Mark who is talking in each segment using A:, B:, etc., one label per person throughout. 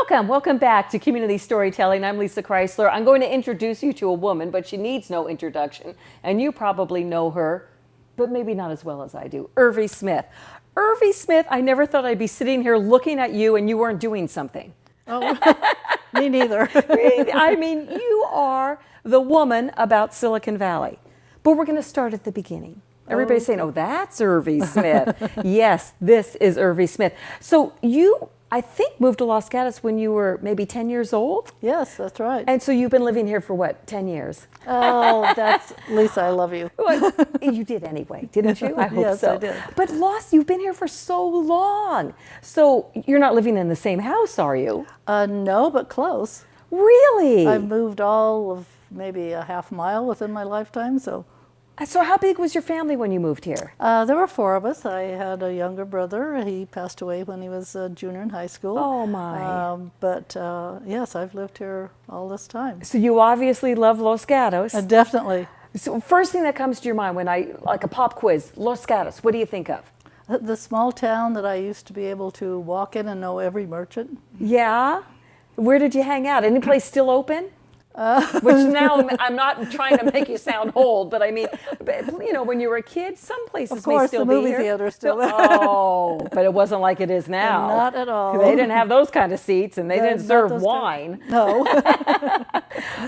A: Welcome back to Community Storytelling. I'm Lissa Kreisler. I'm going to introduce you to a woman, but she needs no introduction. And you probably know her, but maybe not as well as I do. Ervie Smith. Ervie Smith, I never thought I'd be sitting here looking at you and you weren't doing something.
B: Oh, me neither.
A: I mean, you are the woman about Silicon Valley. But we're going to start at the beginning. Everybody's saying, oh, that's Ervie Smith. Yes, this is Ervie Smith. So you, I think, moved to Los Gatos when you were maybe 10 years old?
B: Yes, that's right.
A: And so you've been living here for what, 10 years?
B: Oh, that's, Lisa, I love you.
A: Well, you did anyway, didn't you? I hope
B: yes,
A: so.
B: I did.
A: But you've been here for so long. So you're not living in the same house, are you?
B: No, but close.
A: Really?
B: I've moved all of maybe a half mile within my lifetime, so.
A: So how big was your family when you moved here?
B: There were four of us. I had a younger brother. He passed away when he was a junior in high school.
A: Oh, my.
B: But yes, I've lived here all this time.
A: So you obviously love Los Gatos.
B: Definitely.
A: So first thing that comes to your mind when like a pop quiz, Los Gatos, what do you think of?
B: The small town that I used to be able to walk in and know every merchant.
A: Yeah? Where did you hang out? Any place still open? Which now I'm not trying to make you sound old, but I mean, you know, when you were a kid, some places may still be here.
B: Of course, the movie theater's still there.
A: Oh, but it wasn't like it is now.
B: Not at all.
A: They didn't have those kind of seats, and they didn't serve wine.
B: No.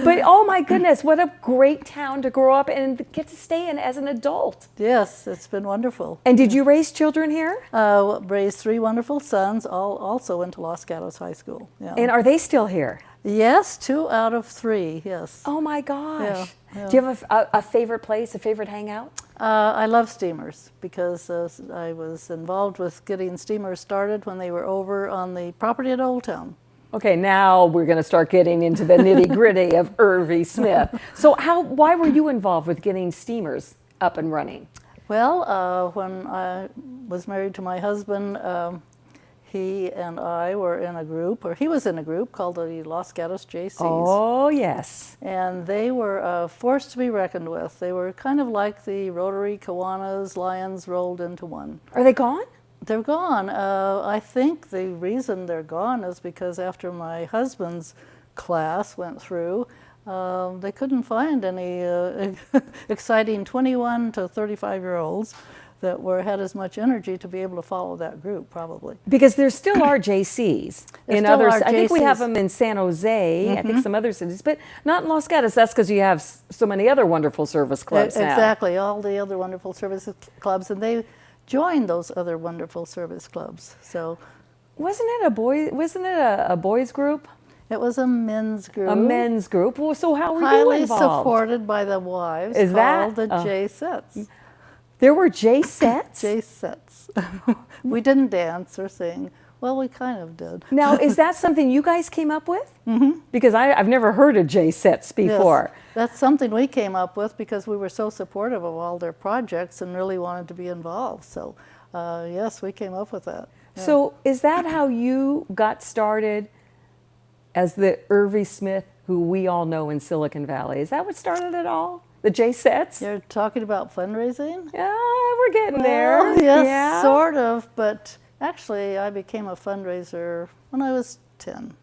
A: But oh my goodness, what a great town to grow up and get to stay in as an adult.
B: Yes, it's been wonderful.
A: And did you raise children here?
B: Raised three wonderful sons, all also went to Los Gatos High School. Yeah.
A: And are they still here?
B: Yes, 2 out of 3, yes.
A: Oh my gosh.
B: Yeah, yeah.
A: Do you have a favorite place, a favorite hangout?
B: I love steamers because I was involved with getting steamers started when they were over on the property at Old Town.
A: Okay, now we're going to start getting into the nitty-gritty of Ervie Smith. So why were you involved with getting steamers up and running?
B: Well, when I was married to my husband, he and I were in a group, or he was in a group called the Los Gatos JCs.
A: Oh, yes.
B: And they were a force to be reckoned with. They were kind of like the Rotary Kiwanis Lions rolled into one.
A: Are they gone?
B: They're gone. I think the reason they're gone is because after my husband's class went through, they couldn't find any exciting 21 to 35-year-olds that had as much energy to be able to follow that group, probably.
A: Because there still are JCs in
B: still
A: others.
B: are
A: I think we
B: JCs.
A: have them in San Jose, I think some other cities, but not in Los Gatos. That's because you have so many other wonderful service clubs now.
B: Exactly, all the other wonderful service clubs, and they joined those other wonderful service clubs. So,
A: Wasn't it a boys group?
B: it was a men's group.
A: A men's group. Well, so how were you
B: Highly
A: involved?
B: supported by the wives.
A: Is that-
B: called the J-sets?
A: There were J-sets?
B: J-sets. We didn't dance or sing. Well, we kind of did.
A: Now, is that something you guys came up with? Mm-hmm. Because I've never heard of J-sets before.
B: Yes, that's something we came up with because we were so supportive of all their projects and really wanted to be involved. So, yes, we came up with that. Yeah.
A: So is that how you got started as the Ervie Smith who we all know in Silicon Valley? Is that what started it all? The J-sets?
B: You're talking about fundraising?
A: Yeah, we're getting there.
B: Well, yes,
A: Yeah.
B: sort of, but actually I became a fundraiser when I was 10.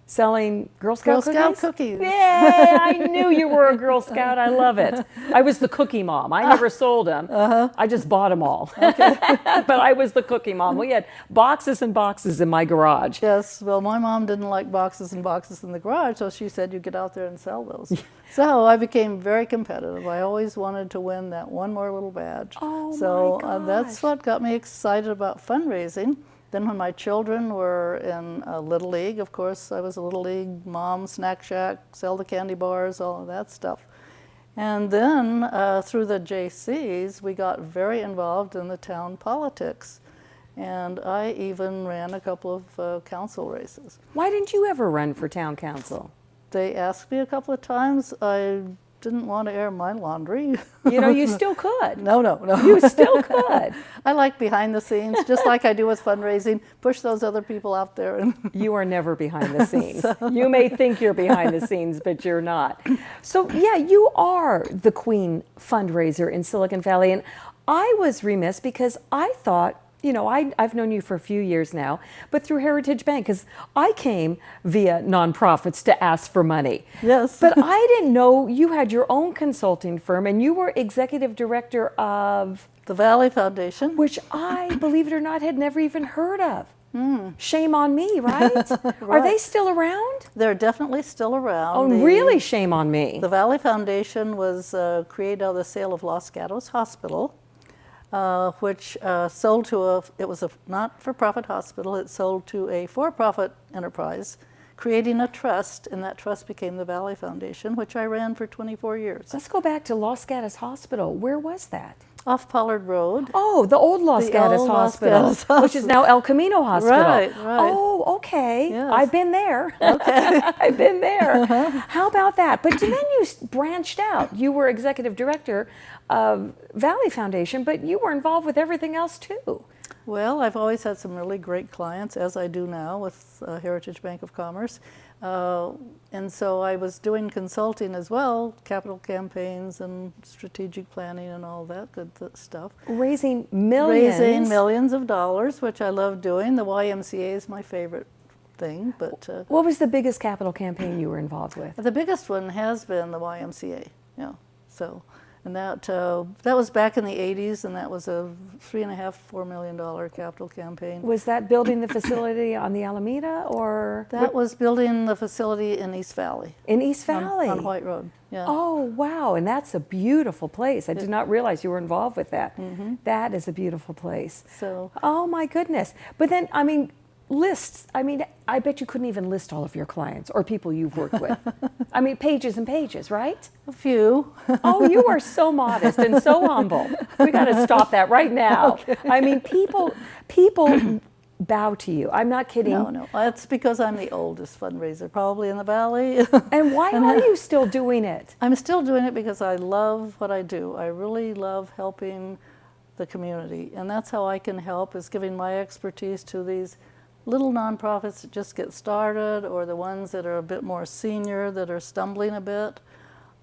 A: Selling Girl
B: Girl
A: Scout
B: Scout
A: cookies?
B: cookies.
A: Yay! I knew you were a Girl Scout. I love it. I was the cookie mom. I never sold them. I just bought them all. Okay. But I was the cookie mom. We had boxes and boxes in my garage.
B: Yes, well, my mom didn't like boxes and boxes in the garage, so she said, you get out there and sell those. So I became very competitive. I always wanted to win that one more little badge.
A: Oh,
B: so
A: my gosh.
B: That's what got me excited about fundraising. Then when my children were in Little League, of course, I was a Little League mom, snack shack, sell the candy bars, all of that stuff. And then through the JCs, we got very involved in the town politics. And I even ran a couple of council races.
A: Why didn't you ever run for town council?
B: They asked me a couple of times. I didn't want to air my laundry.
A: You know, you still could.
B: No.
A: You still could.
B: I like behind the scenes, just like I do with fundraising, push those other people out there. And
A: You are never behind the scenes. You may think you're behind the scenes, but you're not. So yeah, you are the queen fundraiser in Silicon Valley. And I was remiss because I thought I've known you for a few years now, but through Heritage Bank, because I came via nonprofits to ask for money.
B: Yes.
A: But I didn't know you had your own consulting firm, and you were executive director of
B: The Valley Foundation.
A: which I, believe it or not, had never even heard of. Shame on me, right? Are they still around?
B: They're definitely still around.
A: Oh, really? Shame on me.
B: The Valley Foundation was created out of the sale of Los Gatos Hospital, which sold to it was a not-for-profit hospital. It sold to a for-profit enterprise, creating a trust, and that trust became the Valley Foundation, which I ran for 24 years.
A: Let's go back to Los Gatos Hospital. Where was that?
B: Off Pollard Road.
A: Oh, the old Los Gatos Hospital, which is now El Camino Hospital.
B: Right.
A: Oh, okay.
B: Yes.
A: I've been there.
B: Okay.
A: I've been there. How about that? But then you branched out. You were executive director of Valley Foundation, but you were involved with everything else too.
B: Well, I've always had some really great clients, as I do now with Heritage Bank of Commerce. And so I was doing consulting as well, capital campaigns and strategic planning and all that good stuff.
A: Raising millions.
B: Raising millions of dollars, which I love doing. The YMCA is my favorite thing. But
A: what was the biggest capital campaign you were involved with?
B: the biggest one has been the YMCA. Yeah. So, and that was back in the 80s, and that was a $3.5–4 million capital campaign.
A: Was that building the facility on the Alameda, or?
B: That was building the facility in East Valley.
A: In East Valley?
B: On White Road, yeah.
A: Oh, wow, and that's a beautiful place. I did not realize you were involved with that. That is a beautiful place.
B: So.
A: Oh my goodness. But then, I mean, lists. I mean, I bet you couldn't even list all of your clients or people you've worked with. I mean, pages and pages, right?
B: A few.
A: Oh, you are so modest and so humble. We got to stop that right now.
B: Okay.
A: I mean, people bow to you. I'm not kidding.
B: No. That's because I'm the oldest fundraiser probably in the Valley.
A: And why are you still doing it?
B: I'm still doing it because I love what I do. I really love helping the community. And that's how I can help, is giving my expertise to these little nonprofits that just get started, or the ones that are a bit more senior that are stumbling a bit.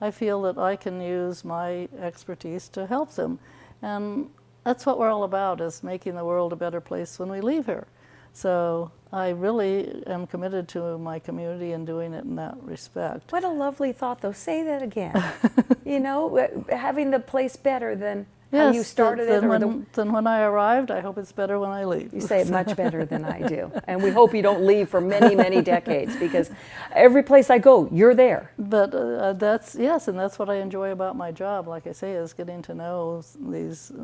B: I feel that I can use my expertise to help them. And that's what we're all about, is making the world a better place when we leave here. So I really am committed to my community and doing it in that respect.
A: What a lovely thought, though. Say that again. Having the place better than how you started it.
B: Than when I arrived. I hope it's better when I leave.
A: You say it much better than I do. And we hope you don't leave for many, many decades, because every place I go, you're there.
B: But yes, and that's what I enjoy about my job, like I say, is getting to know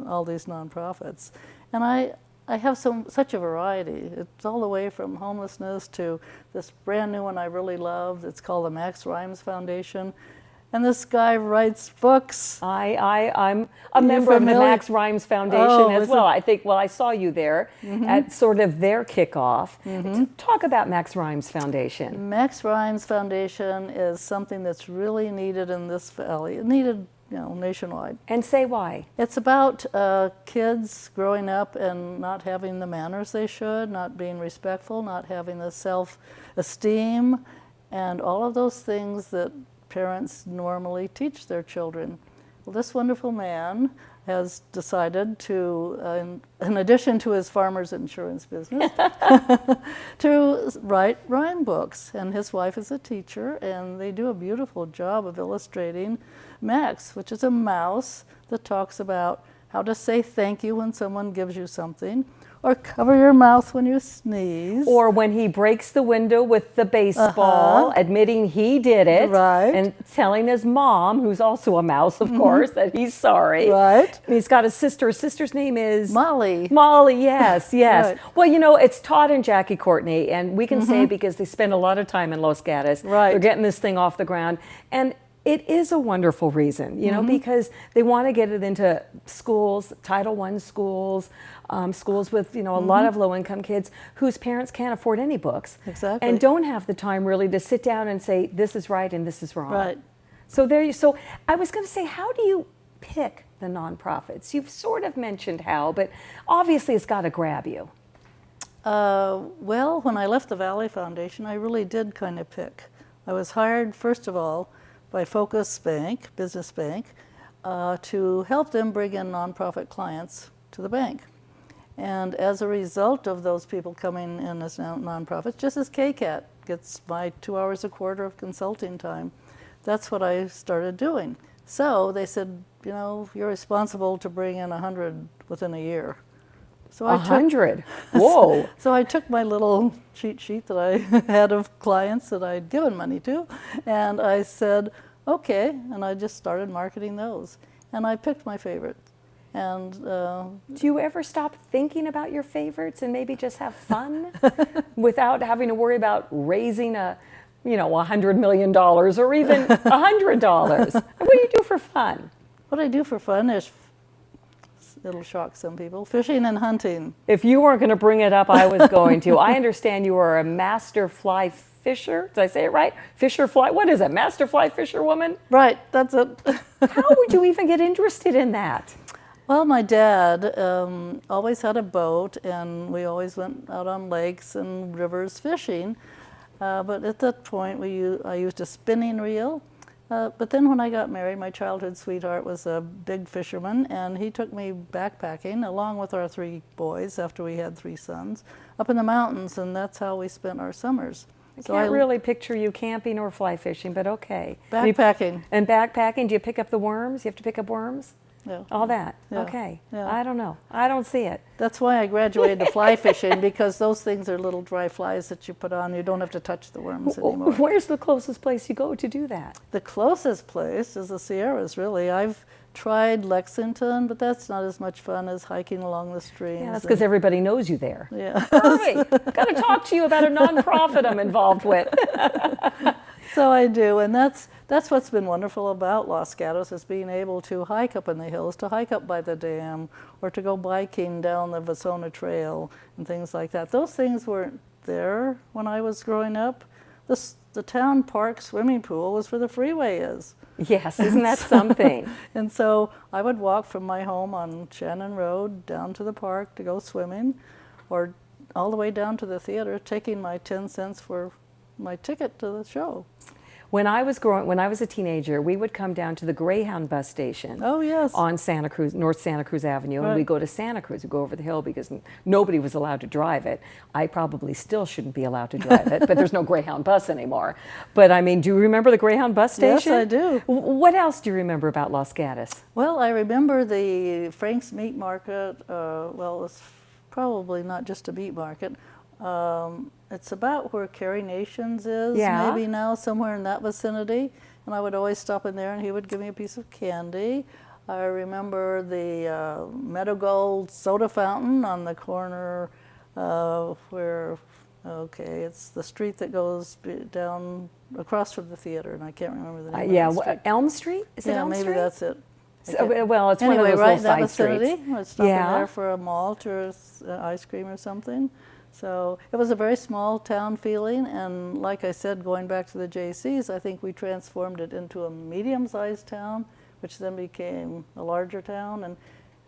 B: all these nonprofits. And I have such a variety. It's all the way from homelessness to this brand new one I really love. It's called the Max Rhymes Foundation. And this guy writes books.
A: I'm a member of the Max Rhymes Foundation as well. I saw you there at sort of their kickoff. Talk about Max Rhymes Foundation.
B: Max Rhymes Foundation is something that's really needed in this valley, needed nationwide.
A: And say why.
B: It's about kids growing up and not having the manners they should, not being respectful, not having the self-esteem, and all of those things that parents normally teach their children. Well, this wonderful man has decided to, in addition to his farmer's insurance business, to write rhyme books. And his wife is a teacher, and they do a beautiful job of illustrating Max, which is a mouse that talks about how to say thank you when someone gives you something, or cover your mouth when you sneeze.
A: Or when he breaks the window with the baseball, admitting he did it.
B: Right.
A: And telling his mom, who's also a mouse, of course, that he's sorry.
B: Right.
A: And he's got a sister. His sister's name is?
B: Molly.
A: Molly, yes.
B: Right.
A: Well, it's Todd and Jackie Courtney, and we can say because they spend a lot of time in Los Gatos.
B: Right.
A: They're getting this thing off the ground. And it is a wonderful reason, because they want to get it into schools, Title I schools, schools with, a lot of low-income kids whose parents can't afford any books.
B: Exactly.
A: And don't have the time really to sit down and say, this is right and this is wrong.
B: Right.
A: So I was going to say, how do you pick the nonprofits? You've sort of mentioned how, but obviously it's got to grab you.
B: Well, when I left the Valley Foundation, I really did kind of pick. I was hired, first of all, by Focus Bank, Business Bank, to help them bring in nonprofit clients to the bank. And as a result of those people coming in as nonprofits, just as KCAT gets my 2 hours a quarter of consulting time, that's what I started doing. So they said, you know, you're responsible to bring in 100 within a year. So
A: 100? Whoa.
B: So I took my little cheat sheet that I had of clients that I'd given money to, and I said, okay, and I just started marketing those. And I picked my favorites. And
A: do you ever stop thinking about your favorites and maybe just have fun without having to worry about raising $100 million or even $100? What do you do for fun?
B: What I do for fun is, it'll shock some people, fishing and hunting.
A: If you weren't going to bring it up, I was going to. I understand you are a master fly fisher. Did I say it right? Fisher fly. What is it? Master fly fisherwoman?
B: Right, that's it.
A: How would you even get interested in that?
B: Well, my dad always had a boat, and we always went out on lakes and rivers fishing. But at that point, I used a spinning reel. But then when I got married, my childhood sweetheart was a big fisherman, and he took me backpacking along with our 3 boys after we had 3 sons up in the mountains, and that's how we spent our summers.
A: I can't really picture you camping or fly fishing, but okay.
B: Backpacking.
A: And backpacking, do you pick up the worms? You have to pick up worms?
B: Yeah.
A: All that.
B: Yeah.
A: Okay.
B: Yeah.
A: I don't know. I don't see it.
B: That's why I graduated to fly fishing, because those things are little dry flies that you put on. You don't have to touch the worms anymore.
A: Where's the closest place you go to do that?
B: The closest place is the Sierras, really. I've tried Lexington, but that's not as much fun as hiking along the streams.
A: Yeah, that's because everybody knows you there.
B: Yeah.
A: Hey, got to talk to you about a nonprofit I'm involved with.
B: So I do, and that's what's been wonderful about Los Gatos, is being able to hike up in the hills, to hike up by the dam, or to go biking down the Vasona Trail and things like that. Those things weren't there when I was growing up. The town park swimming pool was where the freeway is.
A: Yes, isn't that something?
B: And so I would walk from my home on Shannon Road down to the park to go swimming, or all the way down to the theater, taking my 10 cents for my ticket to the show.
A: When I was a teenager, we would come down to the Greyhound bus station.
B: Oh, yes.
A: On North Santa Cruz Avenue, and we'd go to Santa Cruz. We'd go over the hill because nobody was allowed to drive it. I probably still shouldn't be allowed to drive it, but there's no Greyhound bus anymar. But I mean, do you remember the Greyhound bus station?
B: Yes, I do.
A: What else do you remember about Los Gatos?
B: Well, I remember the Frank's Meat Market. Well, it's probably not just a meat market. It's about where Carrie Nations is, maybe now, somewhere in that vicinity. And I would always stop in there, and he would give me a piece of candy. I remember the Meadow Gold soda fountain on the corner it's the street that goes down across from the theater, and I can't remember the name of the street.
A: Elm Street? Is it Elm Street?
B: Yeah, maybe that's it.
A: Well, it's one of those little side streets.
B: I'd stop in there for a malt or ice cream or something. So it was a very small town feeling, and like I said, going back to the JCs, I think we transformed it into a medium-sized town, which then became a larger town. And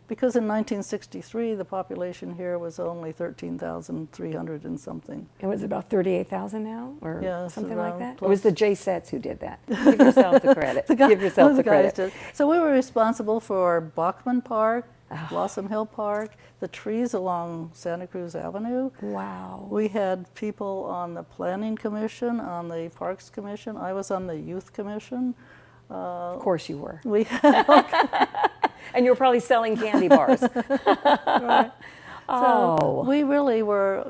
B: because in 1963, the population here was only 13,300 and something.
A: It was about 38,000 now, or something like that?
B: Close.
A: It was the J-Sets who did that. Give yourself the credit. Give yourself the credit.
B: So we were responsible for Bachman Park, Blossom Hill Park, the trees along Santa Cruz Avenue.
A: Wow.
B: We had people on the Planning Commission, on the Parks Commission. I was on the Youth Commission.
A: Of course you were.
B: We had
A: and you were probably selling candy bars.
B: Right.
A: Oh.
B: So we really were,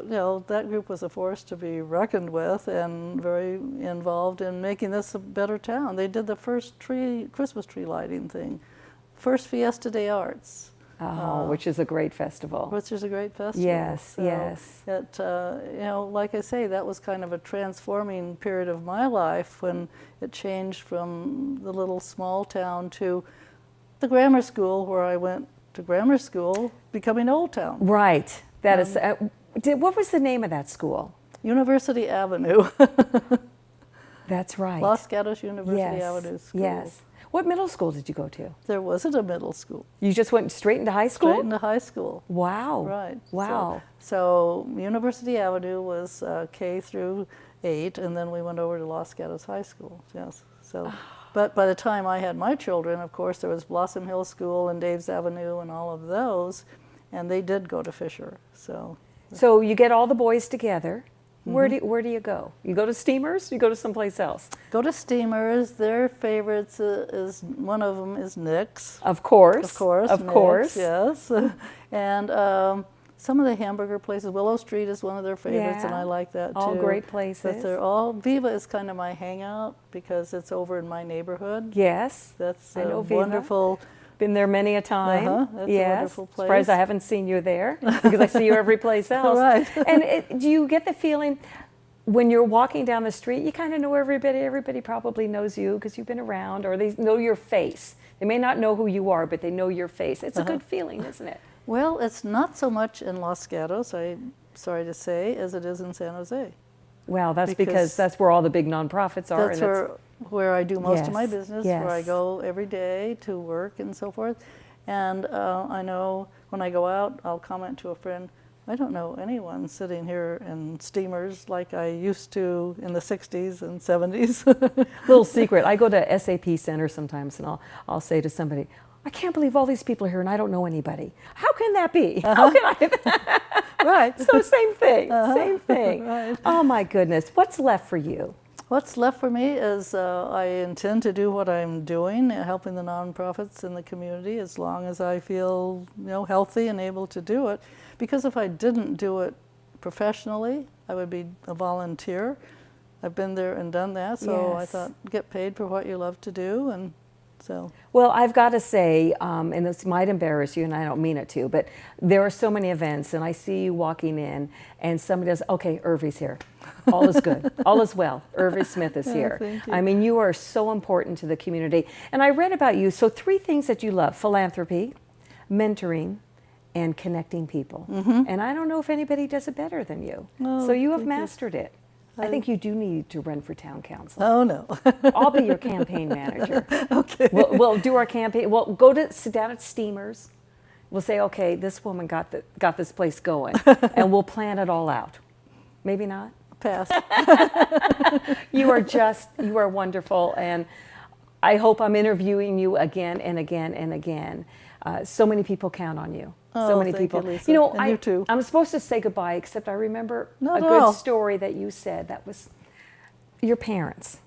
B: that group was a force to be reckoned with, and very involved in making this a better town. They did the first Christmas tree lighting thing, first Fiesta de Arts.
A: Which is a great festival.
B: Which is a great festival.
A: Yes,
B: so
A: yes.
B: It, like I say, that was kind of a transforming period of my life when it changed from the little small town to the grammar school, where I went to grammar school, becoming Old Town.
A: Right. That is. What was the name of that school?
B: University Avenue.
A: That's right.
B: Los Gatos University Avenue School.
A: Yes. What middle school did you go to?
B: There wasn't a middle school.
A: You just went straight into high school?
B: Straight into high school.
A: Wow.
B: Right.
A: Wow.
B: So University Avenue was K through 8, and then we went over to Los Gatos High School. Yes. So, but by the time I had my children, of course, there was Blossom Hill School and Dave's Avenue and all of those. and they did go to Fisher. So
A: you get all the boys together. Where do you go? You go to Steamers? You go to someplace else?
B: Go to Steamers. Their favorites is one of them is Nick's.
A: Of course.
B: Of course.
A: Of
B: Nick's,
A: course.
B: yes. And some of the hamburger places. Willow Street is one of their favorites, and I like that too.
A: All great places.
B: But they're all Viva is kind of my hangout because it's over in my neighborhood.
A: Yes.
B: That's
A: I know
B: a
A: Viva.
B: wonderful.
A: Been there many a time.
B: That's
A: yes.
B: a wonderful place.
A: Surprised I haven't seen you there because I see you every place else.
B: Right.
A: And do you get the feeling when you're walking down the street, you kind of know everybody? Everybody probably knows you because you've been around, or they know your face. They may not know who you are, but they know your face. It's a good feeling, isn't it?
B: Well, it's not so much in Los Gatos, I'm sorry to say, as it is in San Jose.
A: Well, that's because that's where all the big nonprofits are.
B: That's where I do most of my
A: Yes,
B: business,
A: yes.
B: where I go every day to work and so forth. And I know when I go out, I'll comment to a friend, I don't know anyone sitting here in Steamers like I used to in the 60s and 70s.
A: Little secret, I go to SAP Center sometimes and I'll say to somebody, I can't believe all these people are here and I don't know anybody. How can that be? How can I?
B: Right.
A: So same thing, same thing.
B: Right.
A: Oh my goodness, what's left for you?
B: What's left for me is I intend to do what I'm doing, helping the nonprofits in the community as long as I feel healthy and able to do it. Because if I didn't do it professionally, I would be a volunteer. I've been there and done that, so I thought get paid for what you love to do, and so.
A: Well, I've got to say, and this might embarrass you, and I don't mean it to, but there are so many events, and I see you walking in, and somebody does, okay, Ervie's here. All is good. All is well. Ervie Smith is here.
B: Thank you.
A: I mean, you are so important to the community. And I read about you, so 3 things that you love: philanthropy, mentoring, and connecting people. And I don't know if anybody does it better than you.
B: Oh,
A: so you have
B: thank
A: mastered it. I think you do need to run for town council.
B: Oh, no.
A: I'll be your campaign manager.
B: Okay.
A: We'll do our campaign. We'll go to sit down at Steamers. We'll say, okay, this woman got this place going, and we'll plan it all out. Maybe not.
B: Pass.
A: You are wonderful, and I hope I'm interviewing you again and again and again. So many people count on you. So many
B: thank
A: people.
B: you, Lisa. And you too.
A: I'm supposed to say goodbye, except I remember
B: Not
A: a
B: at
A: good
B: all.
A: story that you said. That was your parents.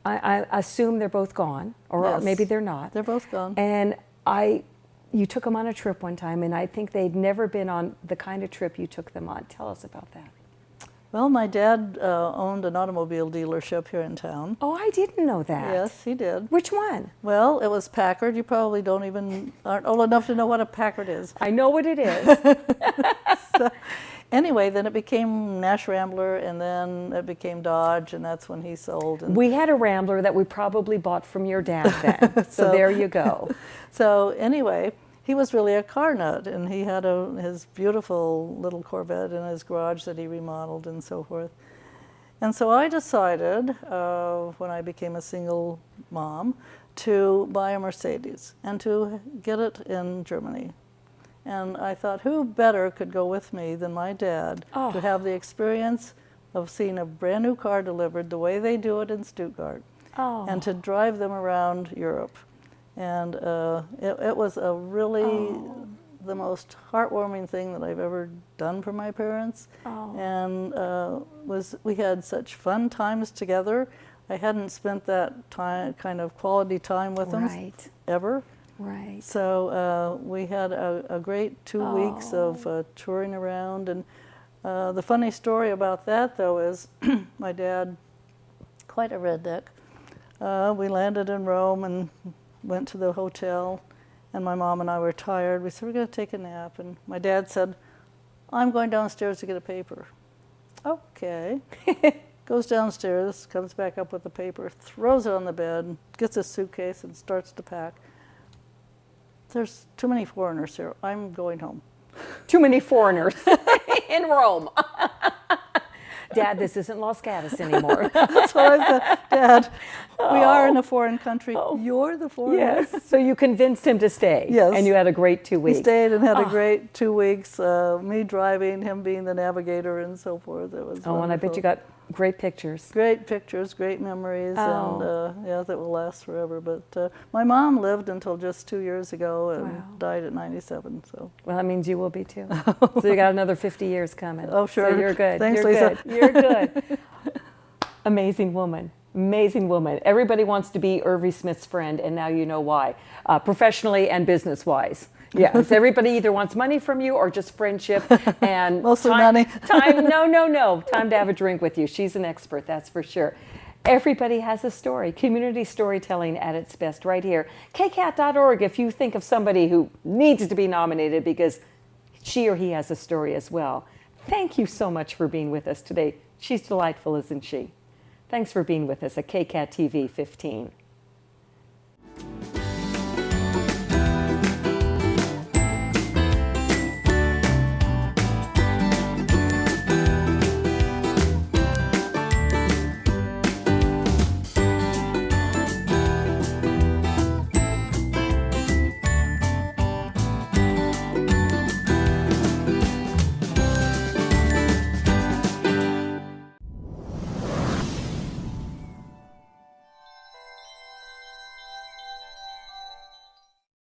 A: I assume they're both gone, or
B: Yes.
A: maybe they're not.
B: They're both gone.
A: And you took them on a trip one time, and I think they'd never been on the kind of trip you took them on. Tell us about that.
B: Well, my dad owned an automobile dealership here in town.
A: Oh, I didn't know that.
B: Yes, he did.
A: Which one?
B: Well, it was Packard. You probably aren't old enough to know what a Packard is.
A: I know what it is.
B: Anyway, then it became Nash Rambler, and then it became Dodge, and that's when he sold. And
A: We had a Rambler that we probably bought from your dad then. So there you go.
B: So anyway, he was really a car nut, and he had his beautiful little Corvette in his garage that he remodeled and so forth. And so I decided, when I became a single mom, to buy a Mercedes and to get it in Germany. And I thought, who better could go with me than my dad to have the experience of seeing a brand new car delivered the way they do it in Stuttgart, and to drive them around Europe. And it was a really the most heartwarming thing that I've ever done for my parents. And we had such fun times together. I hadn't spent that kind of quality time with them ever.
A: Right.
B: So we had a great 2 weeks of touring around. And the funny story about that, though, is my dad, quite a redneck, we landed in Rome and went to the hotel, and my mom and I were tired. We said, we're going to take a nap. And my dad said, I'm going downstairs to get a paper. Okay. Goes downstairs, comes back up with the paper, throws it on the bed, gets a suitcase and starts to pack. There's too many foreigners here. I'm going home.
A: Too many foreigners in Rome. Dad, this isn't Los Gatos anymore.
B: That's what I said. Dad, we are in a foreign country. You're the foreigner.
A: Yes. So you convinced him to stay.
B: Yes.
A: And you had a great 2 weeks.
B: He stayed and had a great 2 weeks. Me driving, him being the navigator and so forth. It was wonderful.
A: And I bet you got Great pictures.
B: Great pictures, great memories,
A: Oh.
B: and yeah, that will last forever. But my mom lived until just 2 years ago and
A: Wow.
B: died at 97. So.
A: Well, that means you will be too. So you got another 50 years coming.
B: Oh, sure.
A: So you're good.
B: Thanks,
A: you're
B: Lisa.
A: good. You're good. Amazing woman. Amazing woman. Everybody wants to be Ervie Smith's friend, and now you know why, professionally and business-wise. Yes, everybody either wants money from you or just friendship and
B: Mostly
A: time,
B: money.
A: No. Time to have a drink with you. She's an expert, that's for sure. Everybody has a story. Community storytelling at its best right here. KCAT.org if you think of somebody who needs to be nominated because she or he has a story as well. Thank you so much for being with us today. She's delightful, isn't she? Thanks for being with us at KCAT TV 15.